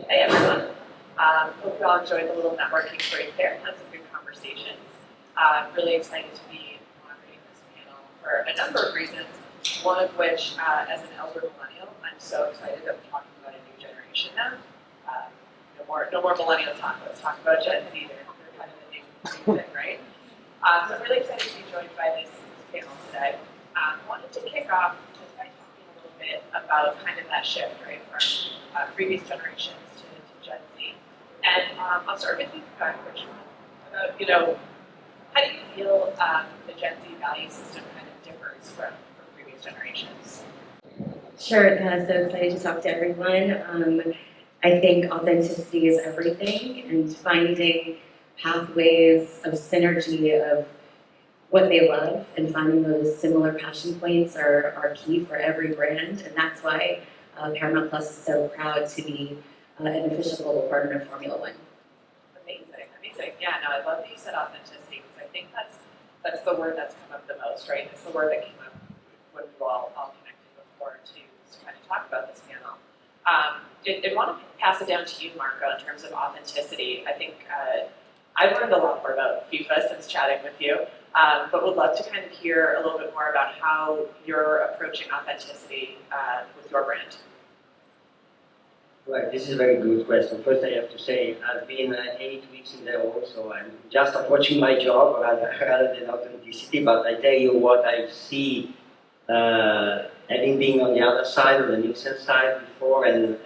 Hey everyone. Hope you all enjoyed the little networking break there. Had some good conversations. Really excited to be moderating this panel for a number of reasons. One of which, as an elder millennial, I'm so excited that we're talking about a new generation now. No more millennial talk. Let's talk about Gen Z. They're kind of the new thing, right? So I'm really excited to be joined by this panel today. Wanted to kick off just by talking a little bit about kind of that shift, right, from previous generations to Gen Z. And I'll start with you, Karishma, about, how do you feel the Gen Z value system kind of differs from previous generations? Sure, so excited to talk to everyone. I think authenticity is everything, and finding pathways of synergy of what they love and finding those similar passion points are key for every brand, and that's why Paramount Plus is so proud to be an official global partner of Formula One. Amazing. Yeah, no, I love that you said authenticity, because I think that's the word that's come up the most, right? It's the word that came up when we were all connected before to kind of talk about this panel. I want to pass it down to you, Marco, in terms of authenticity. I think I've learned a lot more about FIFA since chatting with you, but would love to kind of hear a little bit more about how you're approaching authenticity with your brand. Right, this is a very good question. First, I have to say I've been 8 weeks in the role, so I'm just approaching my job rather than authenticity. But I tell you what I see, having been on the other side, on the Nielsen side before, and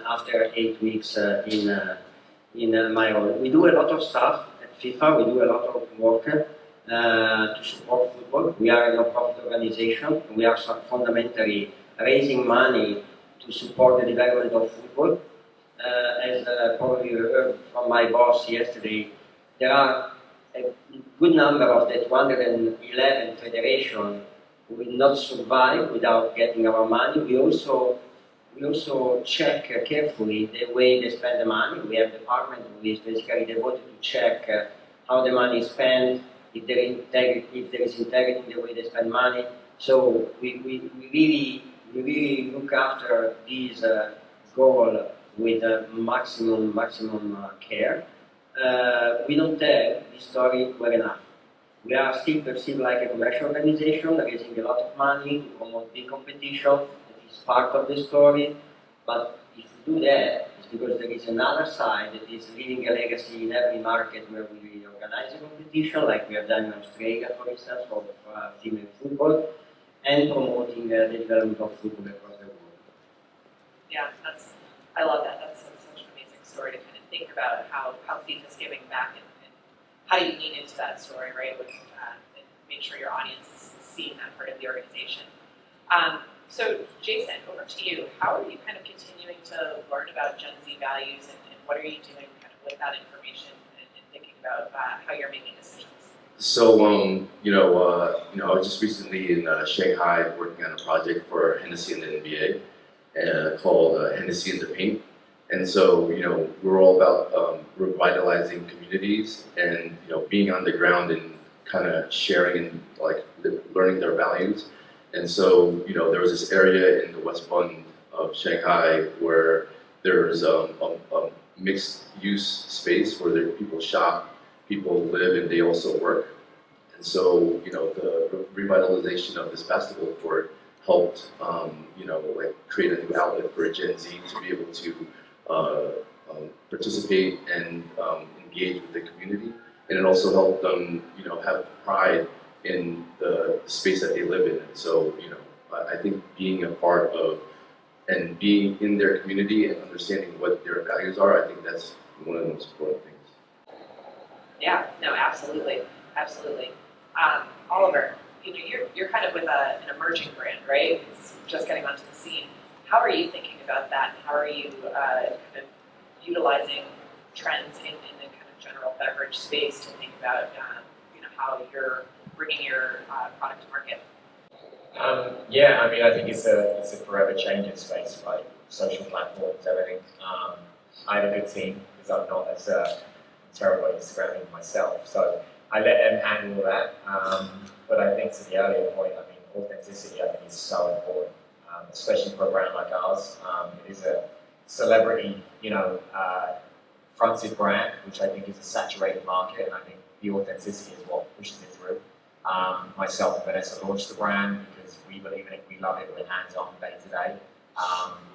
after 8 weeks in my role. We do a lot of stuff at FIFA. We do a lot of work to support football. We are a non-profit organization. We are fundamentally raising money to support the development of football. As probably you heard from my boss yesterday, there are a good number of the 211 federations who will not survive without getting our money. We also check carefully the way they spend the money. We have a department who is basically devoted to check how the money is spent, if there is integrity in the way they spend money. So we really look after this goal with maximum care. We don't tell this story well enough. We are still perceived like a commercial organization, raising a lot of money to promote big competition. That is part of the story. But if we do that, it's because there is another side that is leaving a legacy in every market where we organize a competition, like we have done in Australia, for instance, for female football, and promoting the development of football across the world. Yeah, I love that. That's such an amazing story to kind of think about how FIFA is giving back and how you lean into that story, right? And make sure your audience is seeing that part of the organization. So, Jayson, over to you. How are you kind of continuing to learn about Gen Z values, and what are you doing kind of with that information and thinking about how you're making decisions? So, I was just recently in Shanghai working on a project for Hennessy and the NBA called Hennessy in the Paint. And so, we're all about revitalizing communities and, being on the ground and kind of sharing and learning their values. And so, there was this area in the West Bund of Shanghai where there's a mixed use space where people shop, people live, and they also work. And so, the revitalization of this basketball court helped, create a new outlet for Gen Z to be able to participate and engage with the community. And it also helped them, have pride in the space that they live in. And so, I think being a part of and being in their community and understanding what their values are, I think that's one of the most important things. Yeah, no, absolutely. Oliver, you're kind of with an emerging brand, right? It's just getting onto the scene. How are you thinking about that? How are you kind of utilizing trends in the kind of general beverage space to think about, how you're bringing your product to market? I think it's a forever changing space, right? Social platforms, everything. I have a good team because I'm not as terrible at Instagramming myself, so I let them handle that. But I think to the earlier point, authenticity I think is so important, especially for a brand like ours. It is a celebrity, fronted brand, which I think is a saturated market, and I think the authenticity is what pushes it through. Myself and Vanessa launched the brand because we believe in it, we love it, we're hands-on day to day.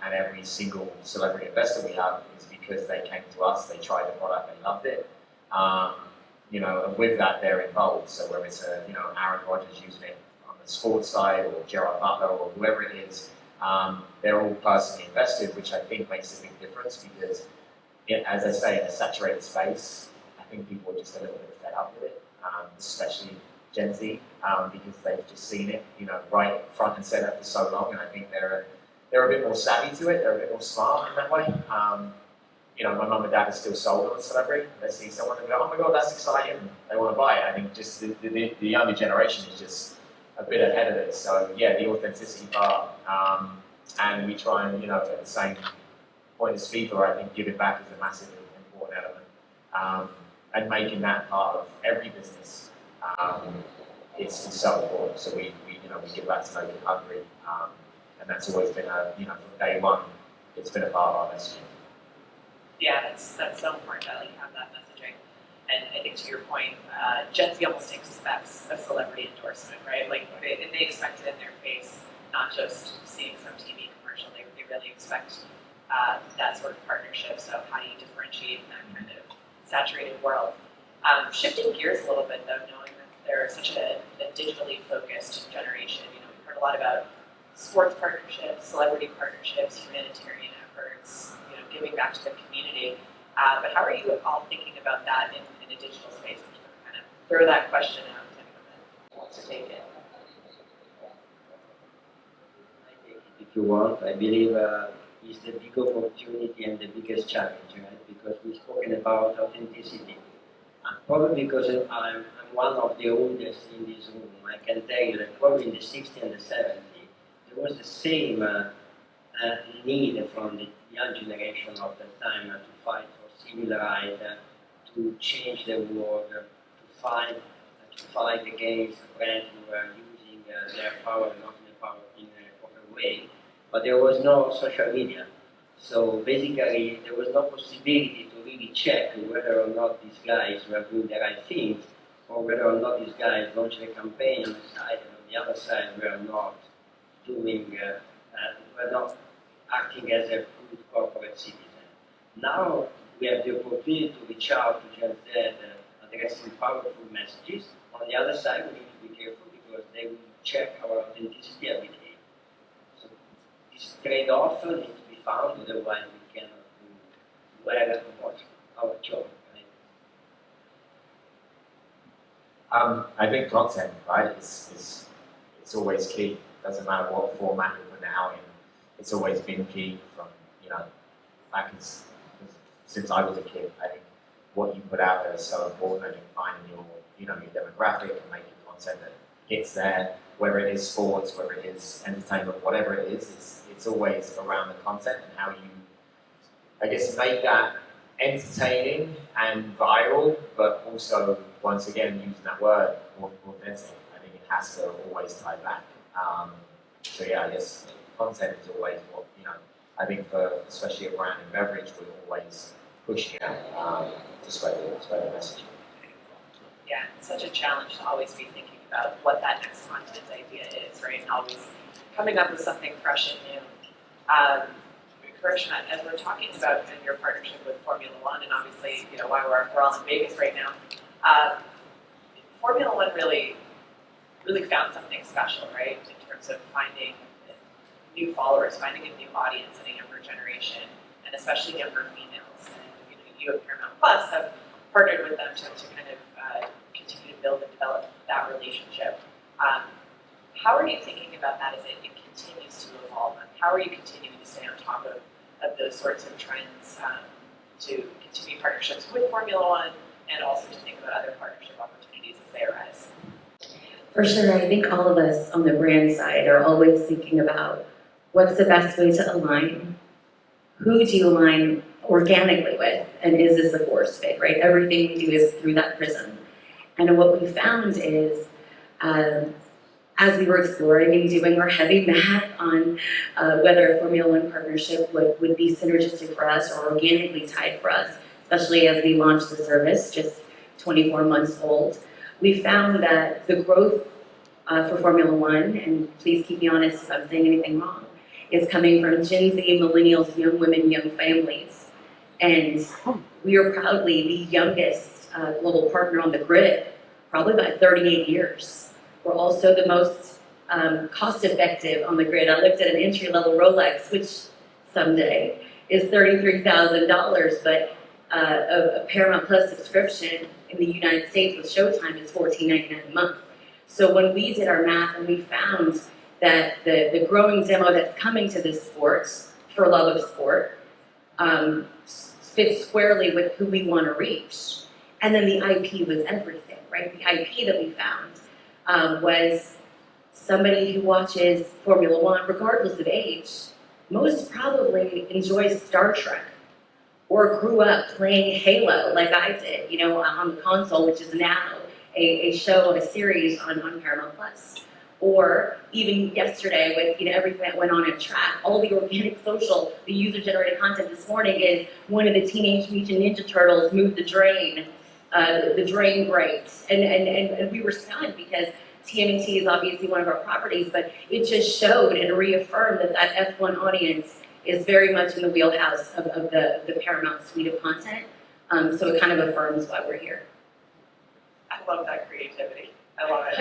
And every single celebrity investor we have is because they came to us, they tried the product, they loved it. And with that, they're involved. So whether it's Aaron Rodgers using it on the sports side, or Gerard Butler, or whoever it is, they're all personally invested, which I think makes a big difference because, as I say, in a saturated space, I think people are just a little bit fed up with it, especially Gen Z, because they've just seen it, right front and center for so long, and I think they're a bit more savvy to it. They're a bit more smart in that way. My mum and dad are still sold on a celebrity. They see someone and go, "Oh my God, that's exciting!" And they want to buy it. I think just the younger generation is just a bit ahead of it. So yeah, the authenticity part, and we try and at the same point as FIFA, I think giving back is a massive important element, and making that part of every business is so important. So we give back to local hungry, and that's always been from day one, it's been a part of our messaging. Yeah, that's so important that you have that messaging. And I think to your point, Gen Z almost expects a celebrity endorsement, right? And they expect it in their face, not just seeing some TV commercial. They really expect that sort of partnership. So how do you differentiate in that kind of saturated world? Shifting gears a little bit though, knowing that they're such a digitally focused generation. We've heard a lot about sports partnerships, celebrity partnerships, humanitarian efforts, giving back to the community. But how are you all thinking about that in a digital space? I'm just going to kind of throw that question out to anyone that wants to take it. If you want, I believe is the big opportunity and the biggest challenge, right? Because we've spoken about authenticity. Probably because I'm one of the oldest in this room, I can tell you that probably in the 60s and the 70s, there was the same need from the young generation of the time to fight for civil rights, to change the world, to fight against brands who were using their power, not in a proper way. But there was no social media. So basically, there was no possibility to really check whether or not these guys were doing the right things, or whether or not these guys launched a campaign on the side, and on the other side were not doing, were not acting as a good corporate citizen. Now we have the opportunity to reach out to Gen Z, addressing powerful messages. On the other side, we need to be careful because they will check our authenticity every day. So this trade-off needs to be found, otherwise we cannot do well our job. Right? I think content, right, is always key. Doesn't matter what format you put it out in. It's always been key from back since I was a kid. I think what you put out there is so important. I think finding your demographic and making content that gets there, whether it is sports, whether it is entertainment, whatever it is, it's always around the content and how you, I guess, make that entertaining and viral, but also, once again, using that word, authentic. I think it has to always tie back. So yeah, I guess content is always what, I think for, especially a brand in beverage, we're always pushing out to spread the message. Yeah, it's such a challenge to always be thinking about what that next content idea is, right? And always coming up with something fresh and new. Karishma, as we're talking about your partnership with Formula One, and obviously, why we're all in Vegas right now, Formula One really found something special, right? In terms of finding new followers, finding a new audience in a younger generation, and especially younger females. And you at Paramount Plus have partnered with them to kind of continue to build and develop that relationship. How are you thinking about that as it continues to evolve? And how are you continuing to stay on top of those sorts of trends to continue partnerships with Formula One and also to think about other partnership opportunities as they arise? For sure, I think all of us on the brand side are always thinking about what's the best way to align, who do you align organically with, and is this a force fit, right? Everything we do is through that prism. And what we found is, as we were exploring and doing our heavy math on whether a Formula One partnership would be synergistic for us or organically tied for us, especially as we launched the service, just 24 months old, we found that the growth for Formula One, and please keep me honest if I'm saying anything wrong, is coming from Gen Z, millennials, young women, young families. And we are proudly the youngest global partner on the grid, probably by 38 years. We're also the most cost-effective on the grid. I looked at an entry-level Rolex, which someday is $33,000, but a Paramount Plus subscription in the United States with Showtime is $14.99 a month. So when we did our math and we found that the growing demo that's coming to this sport, for love of sport, fits squarely with who we want to reach. And then the IP was everything, right? The IP that we found was somebody who watches Formula One, regardless of age, most probably enjoys Star Trek or grew up playing Halo like I did, on the console, which is now a show, a series on Paramount Plus. Or even yesterday with everything that went on in track, all the organic social, the user-generated content this morning is one of the Teenage Mutant Ninja Turtles moved the drain grate. And we were stunned because TMNT is obviously one of our properties, but it just showed and reaffirmed that F1 audience is very much in the wheelhouse of the Paramount suite of content. So it kind of affirms why we're here. I love that creativity. I love it.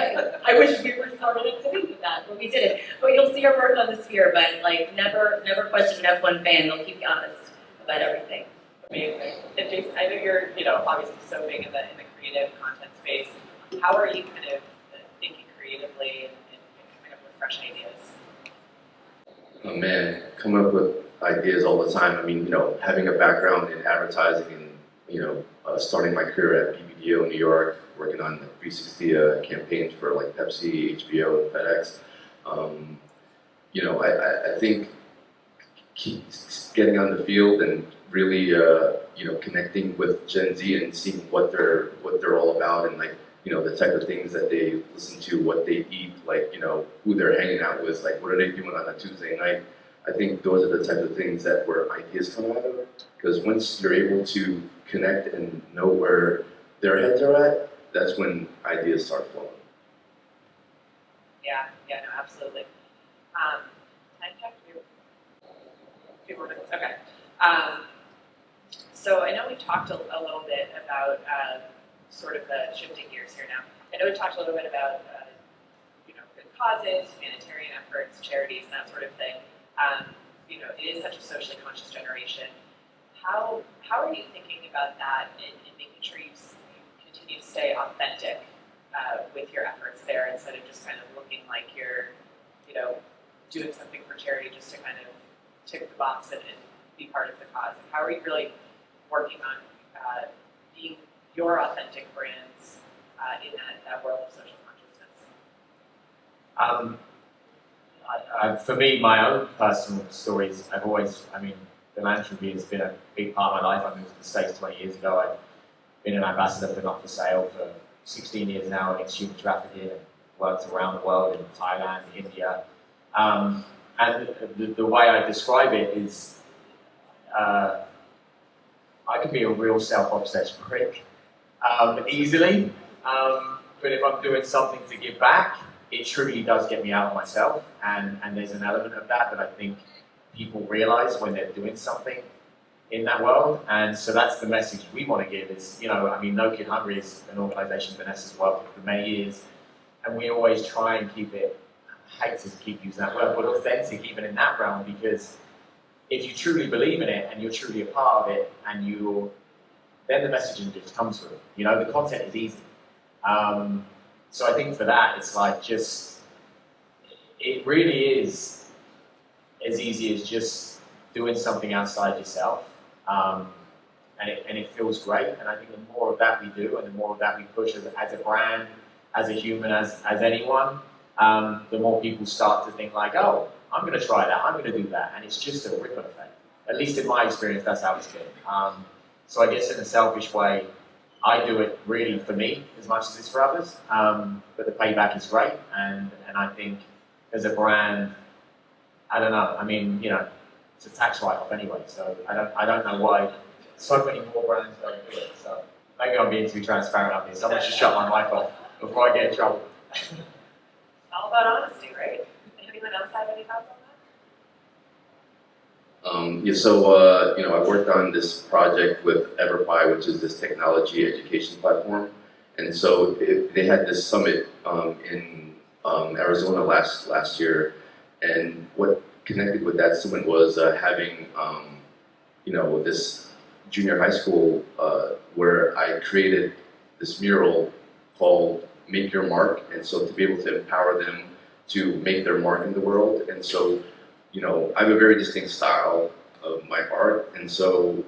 I wish we were started to think that, but we didn't. But you'll see our work on the sphere, but never question an F1 fan. They'll keep you honest about everything. Amazing. And Jayson, I know you're, obviously so big in the creative content space. How are you kind of thinking creatively and coming up with fresh ideas? Oh man, coming up with ideas all the time. I mean, having a background in advertising and, starting my career at BBDO in New York, working on 360 campaigns for like Pepsi, HBO, and FedEx. I think getting on the field and really, connecting with Gen Z and seeing what they're all about and the type of things that they listen to, what they eat, who they're hanging out with, what are they doing on a Tuesday night. I think those are the type of things that where ideas come out of. Because once you're able to connect and know where their heads are at, that's when ideas start flowing. Yeah, no, absolutely. I have few more minutes. Okay. So I know we talked a little bit about sort of the shifting gears here now. I know we talked a little bit about good causes, humanitarian efforts, charities, and that sort of thing. It is such a socially conscious generation. How are you thinking about that and making sure you continue to stay authentic with your efforts there instead of just kind of looking like you're, doing something for charity just to kind of tick the box and be part of the cause? And how are you really working on being your authentic brands in that world of social consciousness? For me, my own personal stories, philanthropy has been a big part of my life. I moved to the States 20 years ago. I've been an ambassador for Not for Sale for 16 years now against human trafficking and worked around the world in Thailand, India. And the way I describe it is I can be a real self-obsessed prick easily. But if I'm doing something to give back, it truly does get me out of myself, and there's an element of that I think people realize when they're doing something in that world, and so that's the message we want to give is, No Kid Hungry is an organisation Vanessa's worked with for many years, and we always try and keep it, I hate to keep using that word, but authentic even in that realm, because if you truly believe in it and you're truly a part of it, and then the messaging just comes through. The content is easy. So I think for that, it's it really is as easy as just doing something outside yourself. And it feels great. And I think the more of that we do and the more of that we push as a brand, as a human, as anyone, the more people start to think oh, I'm going to try that, I'm going to do that. And it's just a ripple effect. At least in my experience, that's how it's been. So I guess in a selfish way, I do it really for me as much as it's for others, but the payback is great, and I think as a brand, I don't know. I mean, it's a tax write-off anyway, so I don't know why so many more brands don't do it. So maybe I'm being too transparent up here. Someone should shut my mic off before I get in trouble. All about honesty, right? Anyone else have any thoughts on that? Yeah, so I worked on this project with EverFi, which is this technology education platform, and so they had this summit in Arizona last year, and what connected with that summit was having this junior high school where I created this mural called "Make Your Mark," and so to be able to empower them to make their mark in the world, and so. I have a very distinct style of my art, and so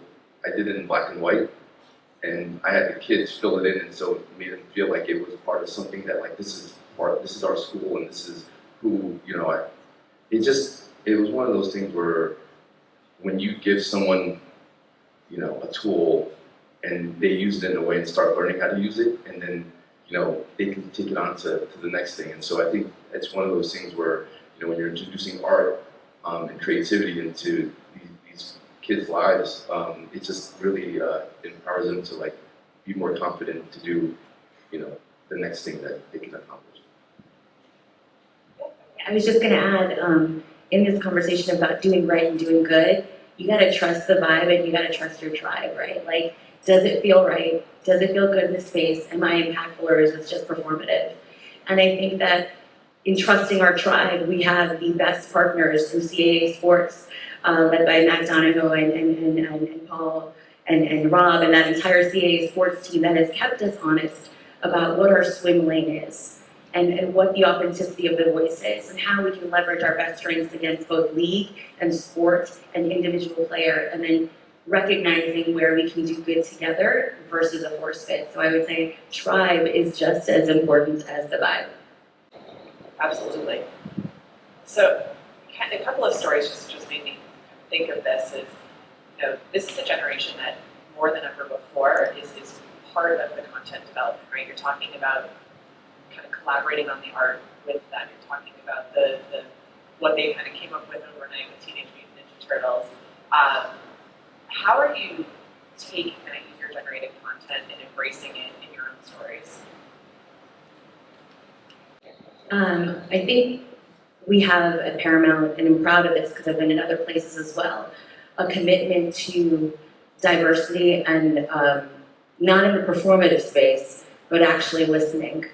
I did it in black and white, and I had the kids fill it in, and so it made them feel like it was part of something that this is our school, and this is who, it was one of those things where when you give someone, a tool, and they use it in a way and start learning how to use it, and then, they can take it on to the next thing, and so I think it's one of those things where, when you're introducing art, and creativity into these kids' lives, it just really empowers them to be more confident to do, the next thing that they can accomplish. I was just going to add, in this conversation about doing right and doing good, you got to trust the vibe and you got to trust your tribe, right? Does it feel right? Does it feel good in the space? Am I impactful, or is this just performative? And I think that in trusting our tribe, we have the best partners through CAA Sports, led by Matt Donahoe and Paul and Rob, and that entire CAA Sports team that has kept us honest about what our swim lane is and what the authenticity of the voice is and how we can leverage our best strengths against both league and sport and individual player, and then recognizing where we can do good together versus a force fit. So I would say tribe is just as important as the vibe. Absolutely. So, a couple of stories just made me think of this. Is this is a generation that more than ever before is part of the content development. Right, you're talking about kind of collaborating on the art with them. You're talking about the what they kind of came up with overnight with Teenage Mutant Ninja Turtles. How are you taking that user-generated content and embracing it in your own stories? I think we have at Paramount, and I'm proud of this because I've been in other places as well, a commitment to diversity and not in the performative space, but actually listening.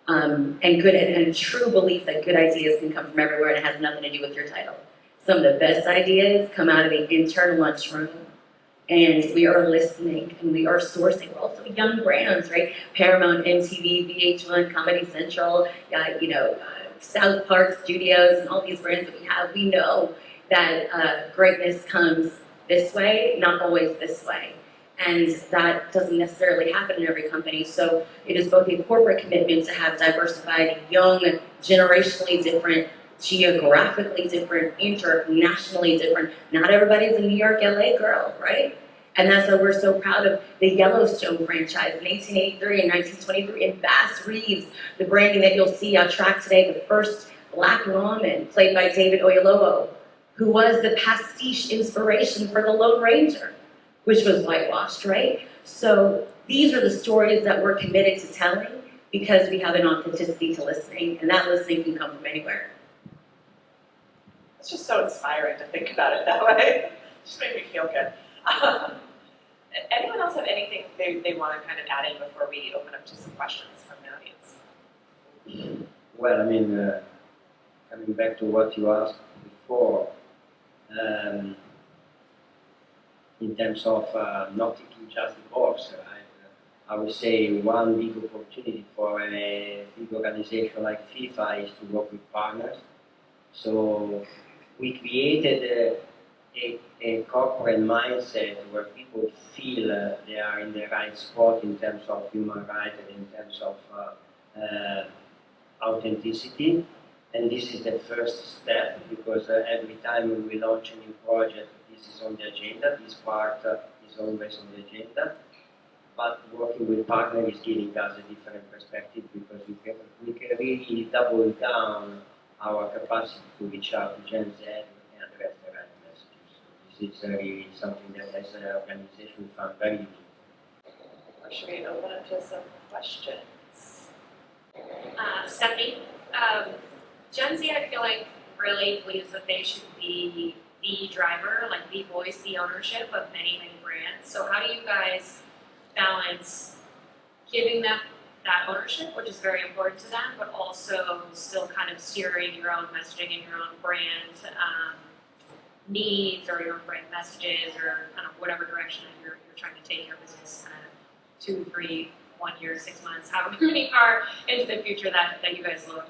And a true belief that good ideas can come from everywhere and it has nothing to do with your title. Some of the best ideas come out of the intern lunchroom, and we are listening and we are sourcing. We're also young brands, right? Paramount, MTV, VH1, Comedy Central, South Park Studios, and all these brands that we have. We know that greatness comes this way, not always this way. And that doesn't necessarily happen in every company. So it is both a corporate commitment to have diversified, young, generationally different, geographically different, internationally different. Not everybody's a New York, LA girl, right? And that's why we're so proud of the Yellowstone franchise in 1883 and 1923, and Bass Reeves, the branding that you'll see on track today, the first black lawman played by David Oyelowo, who was the pastiche inspiration for the Lone Ranger, which was whitewashed, right? So these are the stories that we're committed to telling because we have an authenticity to listening, and that listening can come from anywhere. It's just so inspiring to think about it that way. Just made me feel good. Anyone else have anything they want to kind of add in before we open up to some questions from the audience? Well, I mean, coming back to what you asked before, in terms of not ticking just the box, I would say one big opportunity for a big organization like FIFA is to work with partners. So we created a corporate mindset where people feel they are in the right spot in terms of human rights and in terms of authenticity. And this is the first step, because every time we launch a new project, this is on the agenda. This part is always on the agenda. but working with partners is giving us a different perspective because we can really double down our capacity to reach out to Gen Z and address the right messages. So this is really something that as an organization we found very unique. Or should we open up to some questions? Stephanie, Gen Z, I feel like really believes that they should be the driver, like the voice, the ownership of many, many brands. So how do you guys balance giving them that ownership, which is very important to them, but also still kind of steering your own messaging and your own brand needs or your own brand messages or kind of whatever direction that you're trying to take your business kind of 2, 3, 1 year, 6 months, however many far into the future that you guys look?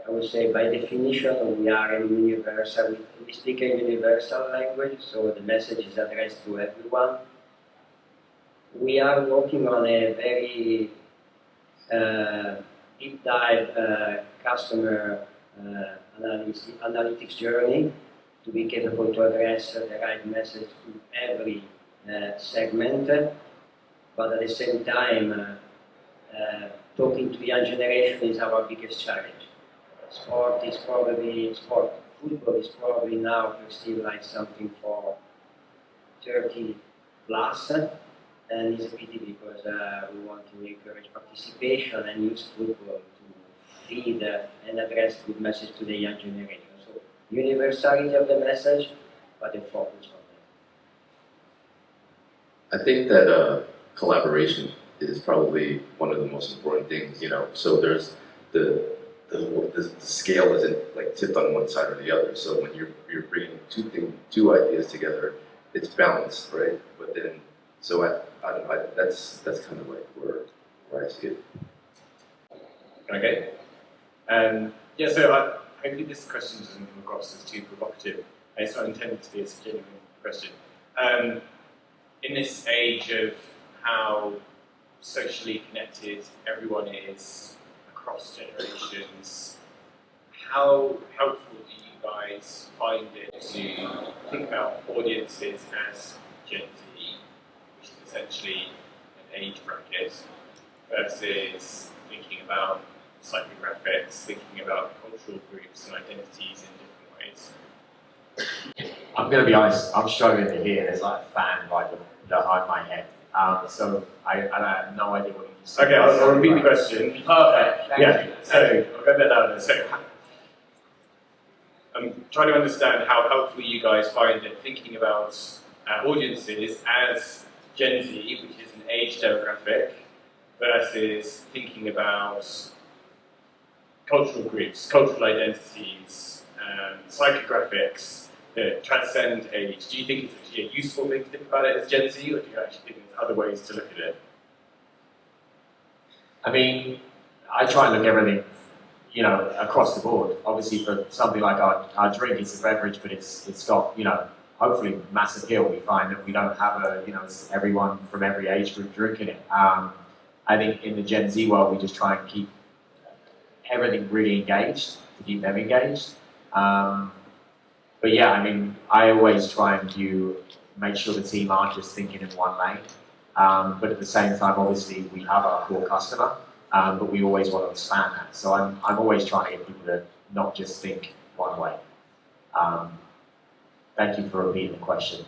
I would say by definition we are a universal, we speak a universal language, so the message is addressed to everyone. We are working on a very deep dive customer analytics journey to be capable to address the right message to every segment, but at the same time talking to the young generation is our biggest challenge. Football is probably now perceived like something for 30 plus, and it's a pity because we want to encourage participation and use football to feed and address good message to the young generation. So universality of the message, but a focus on it. I think that collaboration is probably one of the most important things, so there's the scale isn't like tipped on one side or the other. So when you're bringing two ideas together, it's balanced, right? But then, so I don't know, that's kind of like where I see it. Okay. Yeah, so hopefully this question doesn't come across as too provocative. It's not intended to be a genuine question. In this age of how socially connected everyone is across generations, how helpful do you guys find it to think about audiences as Gen Z, which is essentially an age bracket, versus thinking about psychographics, thinking about cultural groups and identities in different ways? I'm going to be honest, I'm struggling to hear. There's like a fan right behind my head. So I have no idea what you said. Okay, I'll repeat the question. Perfect. Thank you. So I'll go a bit louder. So I'm trying to understand how helpful you guys find it thinking about audiences as Gen Z, which is an age demographic, versus thinking about cultural groups, cultural identities, psychographics that transcend age. Do you think it's actually a useful thing to think about it as Gen Z, or do you actually think there's other ways to look at it? I mean, I try and look at everything, across the board. Obviously, for something like our drink, it's a beverage, but it's got, hopefully mass appeal. We find that we don't have everyone from every age group drinking it. I think in the Gen Z world, we just try and keep everything really engaged, to keep them engaged. But yeah, I mean, I always try and make sure the team aren't just thinking in one lane. But at the same time, obviously, we have our core customer, but we always want to expand that. So I'm always trying to get people to not just think one way. Thank you for repeating the question.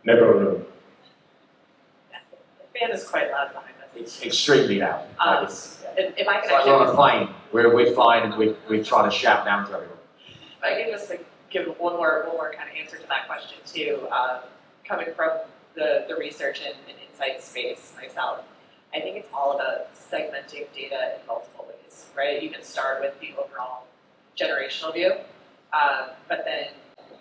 No problem. The fan is quite loud behind us. It's extremely loud. If I can It's actually like we're on a plane. We're flying and we're trying to shout down to everyone. If I can just give one more kind of answer to that question too, coming from the research and insight space myself, I think it's all about segmenting data in multiple ways, right? You can start with the overall generational view, but then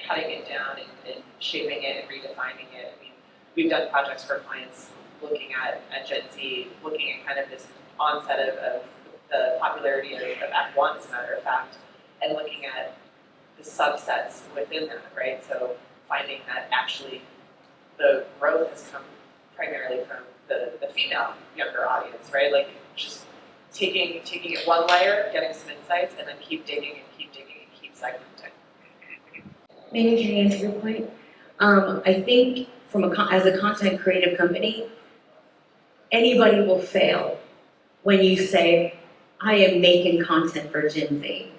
cutting it down and shaping it and redefining it. I mean, we've done projects for clients looking at Gen Z, looking at kind of this onset of the popularity of F1, as a matter of fact, and looking at the subsets within that, right? So finding that actually the growth has come primarily from the female younger audience, right? Like just taking it one layer, getting some insights, and then keep digging and keep segmenting. Meaghan, can I answer your point? I think as a content creative company, anybody will fail when you say, I am making content for Gen Z,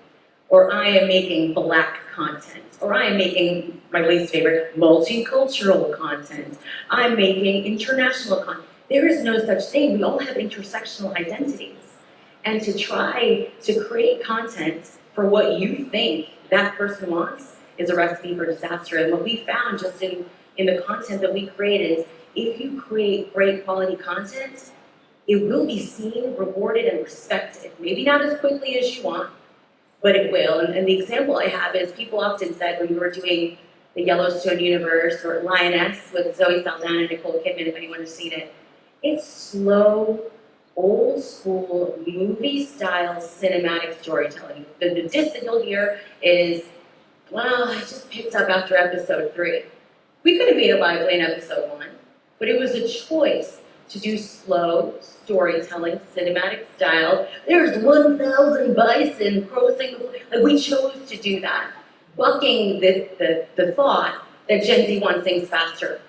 or I am making Black content, or I am making, my least favorite, multicultural content. I'm making international content. There is no such thing. We all have intersectional identities. And to try to create content for what you think that person wants is a recipe for disaster. And what we found just in the content that we create is, if you create great quality content, it will be seen, rewarded, and respected. Maybe not as quickly as you want, but it will. And the example I have is, people often said when we were doing the Yellowstone universe or Lioness with Zoe Saldana and Nicole Kidman, if anyone has seen it, it's slow, old school, movie-style cinematic storytelling. The diss that you'll hear is, well, I just picked up after episode 3. We could have made it lively in episode 1, but it was a choice to do slow storytelling, cinematic style. There's 1,000 bison crossing, like we chose to do that, bucking the thought that Gen Z wants things faster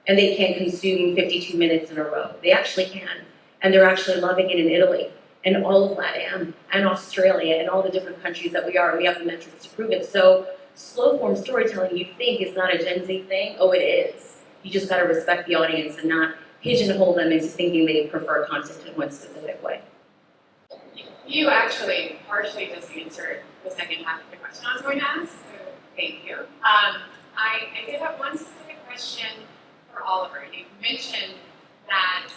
and they can't consume 52 minutes in a row. They actually can, and they're actually loving it in Italy and all of LATAM and Australia and all the different countries that we are, and we have the metrics to prove it. So slow form storytelling, you think is not a Gen Z thing? Oh, it is. You just gotta respect the audience and not pigeonhole them into thinking they prefer content in one specific way. You actually partially just answered the second half of the question I was going to ask, so thank you. I did have one specific question for Oliver. You mentioned that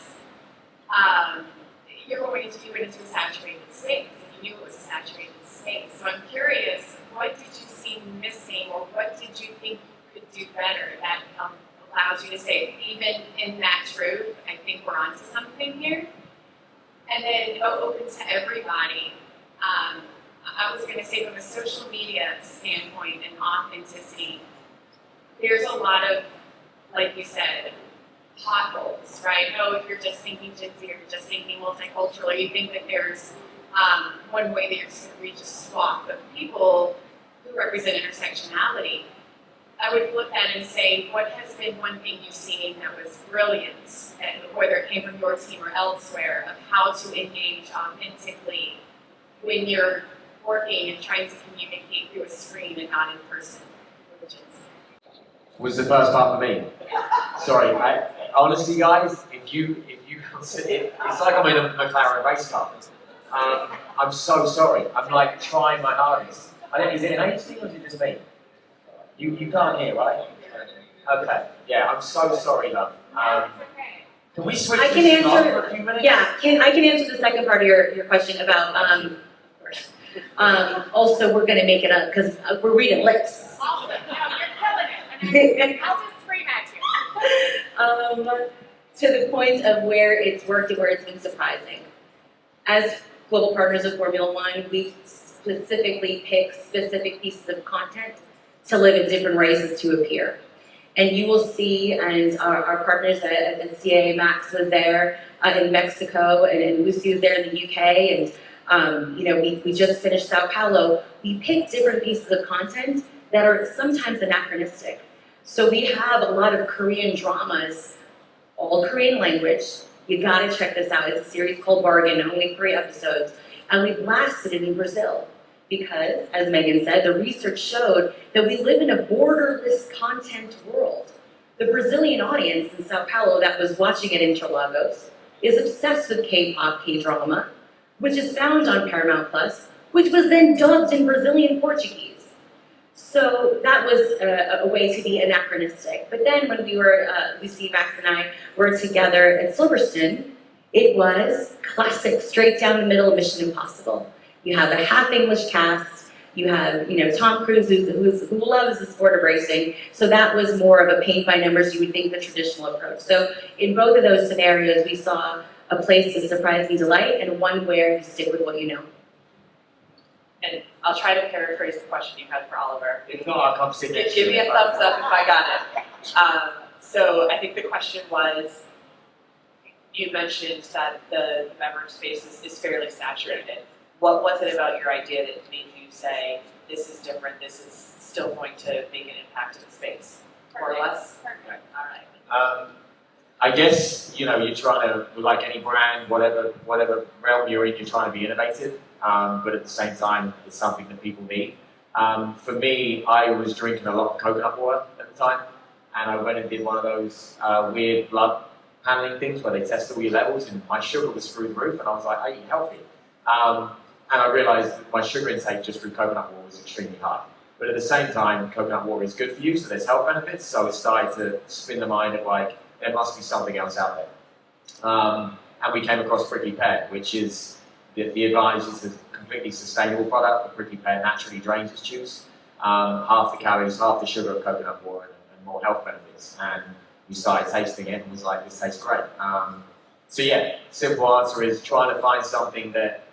you're going into a saturated space, and you knew it was a saturated space. So I'm curious, what did you see missing, or what did you think you could do better that allows you to say, even in that truth, I think we're onto something here? And then open to everybody. I was going to say, from a social media standpoint and authenticity, there's a lot of, like you said, potholes, right? Oh, if you're just thinking Gen Z, or you're just thinking multicultural, or you think that there's one way that you're just going to reach a swath of people who represent intersectionality. I would flip that and say, what has been one thing you've seen that was brilliant, and whether it came from your team or elsewhere, of how to engage authentically when you're working and trying to communicate through a screen and not in person with Gen Z? Was the first half of me. Sorry, honestly, guys, if you it's like I'm in a McLaren race car. I'm so sorry. I'm like trying my hardest. Is it an age thing, or is it just me? You can't hear, right? Okay. Yeah, I'm so sorry, love. Can we switch I can this on answer. for a few minutes? Yeah, I can answer the second part of your question about of course. Also, we're going to make it up because we're reading lips. Awesome. No, you're killing it. I mean, I'll just scream at you. To the point of where it's worked and where it's been surprising. As global partners of Formula One, we specifically pick specific pieces of content to live in different races to appear. And you will see, and our partners at CAA, Max was there in Mexico, and Lucy was there in the UK, and we just finished Sao Paulo. We pick different pieces of content that are sometimes anachronistic. So we have a lot of Korean dramas, all Korean language. You gotta check this out. It's a series called Bargain, only 3 episodes. And we blasted it in Brazil because, as Meaghan said, the research showed that we live in a borderless content world. The Brazilian audience in Sao Paulo that was watching it in Interlagos is obsessed with K-pop, K-drama, which is found on Paramount Plus, which was then dubbed in Brazilian Portuguese. So that was a way to be anachronistic. But then when we were, Lucy, Max, and I were together at Silverstone, it was classic, straight down the middle of Mission Impossible. You have a half English cast, you have, Tom Cruise who loves the sport of racing. So that was more of a paint by numbers, you would think, the traditional approach. So in both of those scenarios, we saw a place to surprise and delight, and one where you stick with what you know. And I'll try to paraphrase the question you had for Oliver. If not, I'll come sit next to you. Give me a thumbs up if I got it. So I think the question was, you mentioned that the beverage space is fairly saturated. What was it about your idea that made you say, this is different, this is still going to make an impact in the space? More or less? Perfect. All right. I guess, you know, you're trying to, like any brand, whatever realm you're in, you're trying to be innovative, but at the same time, it's something that people need. For me, I was drinking a lot of coconut water at the time, and I went and did one of those weird blood paneling things where they test all your levels, and my sugar was through the roof, and I was like, I eat healthy. And I realized that my sugar intake just through coconut water was extremely high. But at the same time, coconut water is good for you, so there's health benefits, so it started to spin the mind of like, there must be something else out there. And we came across Prickly Pear, which is, the advantage is a completely sustainable product. The Prickly Pear naturally drains its juice. Half the calories, half the sugar of coconut water, and more health benefits. And we started tasting it and was like, this tastes great. So yeah, simple answer is trying to find something that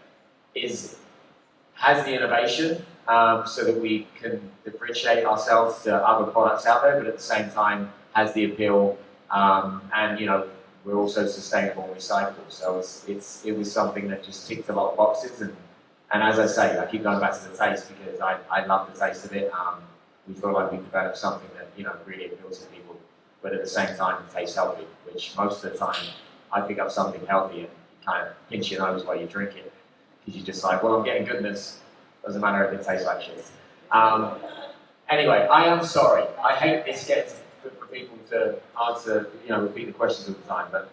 has the innovation so that we can differentiate ourselves to other products out there, but at the same time has the appeal, and you know, we're also sustainable and recyclable. So it was something that just ticked a lot of boxes, and as I say, I keep going back to the taste because I love the taste of it. We feel like we've developed something that, you know, really appeals to people, but at the same time it tastes healthy, which most of the time I pick up something healthy and you kind of pinch your nose while you drink it, because you're just like, well, I'm getting goodness, doesn't matter if it tastes like shit. Anyway, I am sorry. I hate this gets for people to answer, you know, repeat the questions all the time, but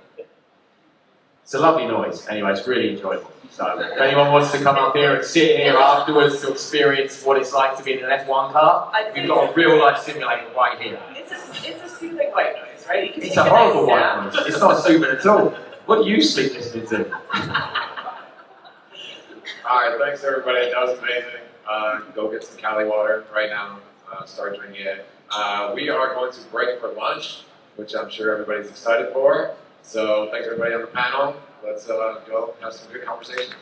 it's a lovely noise. Anyway, it's really enjoyable. So if anyone wants to come up here and sit here afterwards to experience what it's like to be in an F1 car, we've got a real life simulator right here. It's a soothing white noise, right? You can It's take a horrible nice white nap. noise. It's not soothing at all. What do you sleep listening to? Alright, thanks everybody, that was amazing. Go get some Caliwater right now, start drinking it. We are going to break for lunch, which I'm sure everybody's excited for. So thanks everybody on the panel. Let's go have some good conversations.